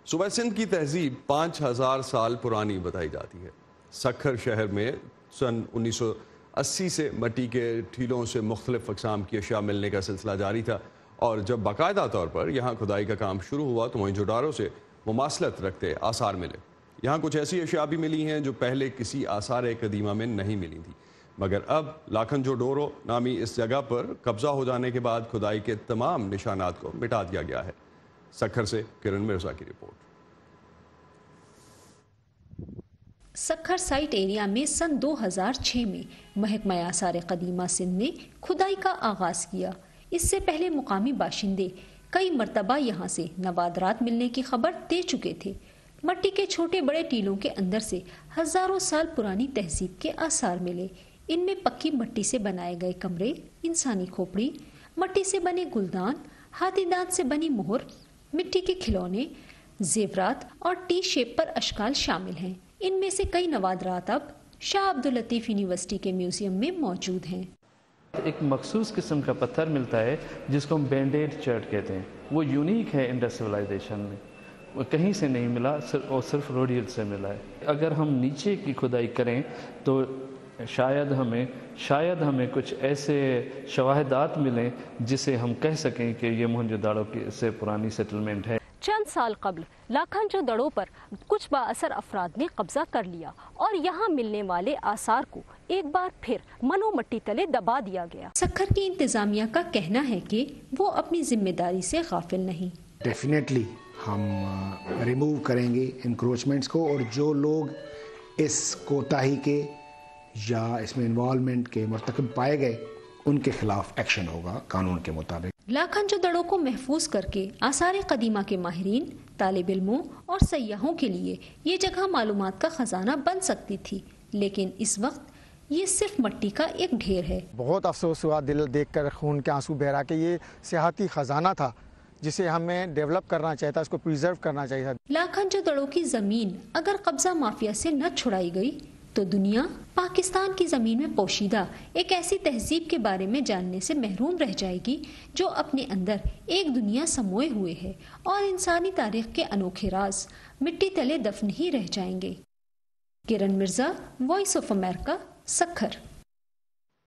صوبہ سندھ کی تہذیب 5000 سال پرانی بتائی جاتی ہے۔ سکھر شہر میں سن 1980 سے مٹی کے ٹھیلوں سے مختلف اقسام کی اشیاء ملنے کا سلسلہ جاری تھا، اور جب باقاعدہ طور پر یہاں کھدائی کا کام شروع ہوا تو موئن جوڈارو سے مماثلت رکھتے آثار ملے۔ یہاں کچھ ایسی اشیاء بھی ملی ہیں جو پہلے کسی آثار قدیمہ میں نہیں ملی تھیں، مگر اب لاکھنجو ڈورو نامی اس جگہ پر قبضہ ہو جانے کے بعد کھدائی کے تمام نشانات کو مٹا دیا گیا ہے۔ سکھر سے کرن مرزا کی رپورٹ۔ سکھر سائٹ ایریا میں سن 2006 میں محکمہ آثار قدیمہ سندھ نے کھدائی کا آغاز کیا۔ اس سے پہلے مقامی باشندے کئی مرتبہ یہاں سے نوادرات ملنے کی خبر دے چکے تھے۔ مٹی کے چھوٹے بڑے ٹیلوں کے اندر سے ہزاروں سال پرانی تہذیب کے آثار ملے۔ ان میں پکی مٹی سے بنائے گئے کمرے، انسانی کھوپڑی، مٹی سے بنے گلدان، ہاتھی دانت سے بنی مہر، مٹی کے کھلونے، زیورات اور ٹی شیپ پر اشکال شامل ہیں۔ ان میں سے کئی نوادرات اب شاہ عبداللطیف یونیورسٹی کے میوزیم میں موجود ہیں۔ ایک مخصوص قسم کا پتھر ملتا ہے جس کو ہم بینڈیڈ چرٹ کہتے ہیں، وہ یونیک ہے انڈس سویلائزیشن میں، وہ کہیں سے نہیں ملا اور صرف روڈیل سے ملا ہے۔ اگر ہم نیچے کی کھدائی کریں تو شاید ہمیں کچھ ایسے شواہدات ملیں جسے ہم کہہ سکیں کہ یہ موہنجو داڑو سے پرانی سیٹلمنٹ ہے۔ چند سال قبل لاکھنجو دڑو پر کچھ بااثر افراد نے قبضہ کر لیا اور یہاں ملنے والے آثار کو ایک بار پھر منو مٹی تلے دبا دیا گیا۔ سکھر کی انتظامیہ کا کہنا ہے کہ وہ اپنی ذمہ داری سے غافل نہیں۔ ڈیفینیٹلی ہم ریموو کریں گے انکروچمنٹس کو، اور جو لوگ اس کوتاہی کے یا اس میں انوالومنٹ کے مرتکب پائے گئے ان کے خلاف ایکشن ہوگا قانون کے مطابق۔ لاکھنجو دڑو کو محفوظ کر کے آثار قدیمہ کے ماہرین، طالب علموں اور سیاحوں کے لیے یہ جگہ معلومات کا خزانہ بن سکتی تھی، لیکن اس وقت یہ صرف مٹی کا ایک ڈھیر ہے۔ بہت افسوس ہوا دل دیکھ کر، خون کے آنسو بہ رہا کہ یہ سیاحتی خزانہ تھا جسے ہمیں ڈیولپ کرنا چاہیے تھا، اس کو پریزرو کرنا چاہیے تھا۔ لاکھنجو دڑو کی زمین اگر قبضہ مافیا سے نہ چھڑائی گئی تو دنیا پاکستان کی زمین میں پوشیدہ ایک ایسی تہذیب کے بارے میں جاننے سے محروم رہ جائے گی جو اپنے اندر ایک دنیا سموئے ہوئے ہے، اور انسانی تاریخ کے انوکھے راز مٹی تلے دفن ہی رہ جائیں گے۔ Kiran Mirza, voice of America, Sukkur.